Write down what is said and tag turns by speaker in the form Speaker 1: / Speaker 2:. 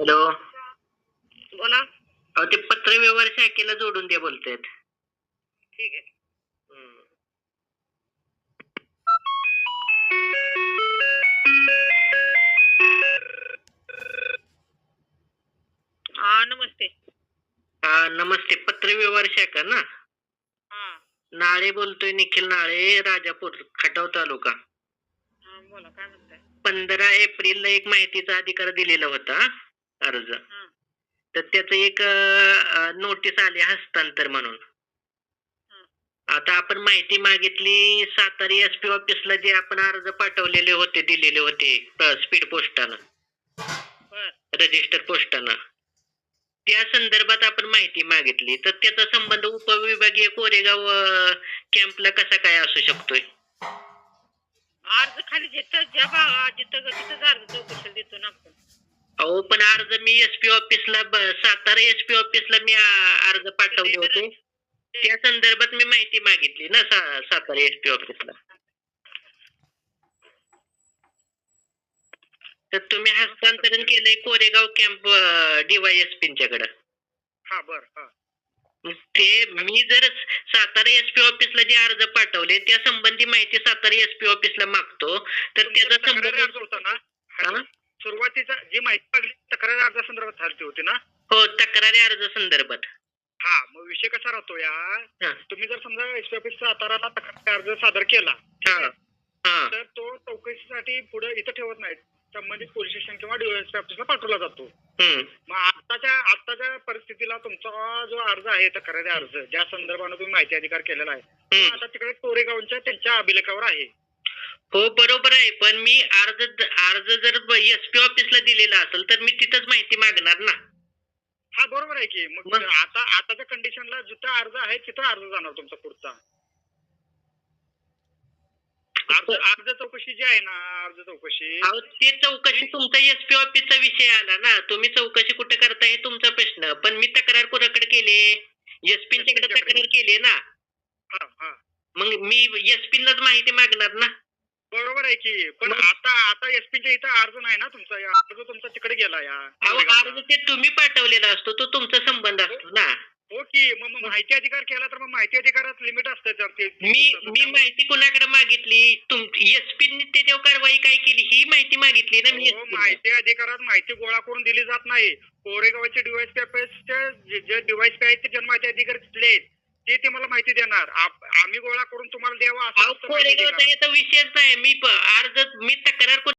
Speaker 1: Hello.
Speaker 2: बोला.
Speaker 1: अहो ते पत्र व्यवहार शाखेला जोडून द्या बोलतायत.
Speaker 2: ठीक आहे. नमस्ते.
Speaker 1: नमस्ते. पत्र व्यवहार शाखा ना?
Speaker 2: हा
Speaker 1: नाळे बोलतोय, निखिल नाळे, राजापूर, खटाव तालुका.
Speaker 2: बोला, काय म्हणताय?
Speaker 1: 15 एप्रिलला एक माहितीचा अधिकार दिलेला होता अर्ज. तर त्याचं एक नोटीस आली हस्तांतर म्हणून. आता आपण माहिती मागितली सातारा SP ऑफिसला, जे आपण अर्ज पाठवलेले होते, दिलेले होते स्पीड पोस्टानं, रजिस्टर पोस्टानं. त्या संदर्भात आपण माहिती मागितली, तर त्याचा संबंध उपविभागीय कोरेगाव कॅम्पला कसा काय असू शकतोय?
Speaker 2: अर्ज खाली जिथं ज्या भागात जिथं तिथं अर्ज चौकशी देतो ना आपण.
Speaker 1: अहो पण अर्ज मी SP ऑफिसला, सातारा SP ऑफिसला मी अर्ज पाठवले होते. त्या संदर्भात मी माहिती मागितली ना सातारा SP ऑफिसला. तर तुम्ही हस्तांतरण केलंय कोरेगाव कॅम्प DYSPच्याकडे.
Speaker 2: हा बर.
Speaker 1: ते मी जर सातारा SP ऑफिसला जे अर्ज पाठवले त्या संबंधी माहिती सातारा SP ऑफिसला मागतो, तर त्याचा संबंध
Speaker 2: होता ना. सुरुवातीचा जी माहिती मागली तक्रार अर्ज संदर्भात झाली होती ना?
Speaker 1: हो, तक्रारी अर्ज संदर्भात.
Speaker 2: हा, मग विषय कसा राहतो या, तुम्ही जर समजा SP ऑफिस साताराला तक्रार अर्ज सादर केला तर तो चौकशीसाठी पुढे इथं ठेवत नाहीत, संबंधित पोलीस स्टेशन किंवा DYSP ऑफिसला पाठवला जातो. मग आताच्या परिस्थितीला तुमचा जो अर्ज आहे तक्रारी अर्ज, ज्या संदर्भाने तुम्ही माहिती अधिकार केलेला आहे, आता तिकडे कोरेगावच्या त्यांच्या अभिलेखावर आहे.
Speaker 1: हो बरोबर आहे, पण मी अर्ज जर SP ऑफिसला दिलेला असेल तर मी तिथंच माहिती मागणार ना.
Speaker 2: हा बरोबर आहे की. मग आताच्या कंडिशनला जिथं अर्ज आहे तिथं अर्ज जाणार तुमचा पुढचा अर्ज चौकशी जी आहे ना, अर्ज चौकशी.
Speaker 1: ते चौकशी तुमचा SP ऑफिसचा विषय आला ना. तुम्ही चौकशी कुठे करताय तुमचा प्रश्न, पण मी तक्रार कोणाकडे केली? SP-च्याकडे तक्रार केली ना. मग मी SP-लाच माहिती मागणार ना.
Speaker 2: बरोबर आहे की. पण आता SP-च्या इथं अर्ज नाही ना तुमचा, अर्ज तुमचा तिकडे गेला. या
Speaker 1: अर्ज ते तुम्ही पाठवलेला असतो, तो तुमचा संबंध असतो ना.
Speaker 2: हो की. मग माहिती अधिकार केला तर मग माहिती अधिकारात लिमिट असतं.
Speaker 1: मी माहिती कुणाकडे मागितली? SP-ने त्याच्यावर कारवाई काय केली ही माहिती मागितली ना मी.
Speaker 2: माहिती अधिकारात माहिती गोळा करून दिली जात नाही. कोरेगावचे DYSP ऑफिसचे जे DYSP आहेत ते जनमाहिती अधिकारी तिथले आहेत, ते मला माहिती देणार. आम्ही गोळा करून तुम्हाला द्यावा असं
Speaker 1: कोरेगावचा याचा विषयच नाही. मी तक्रार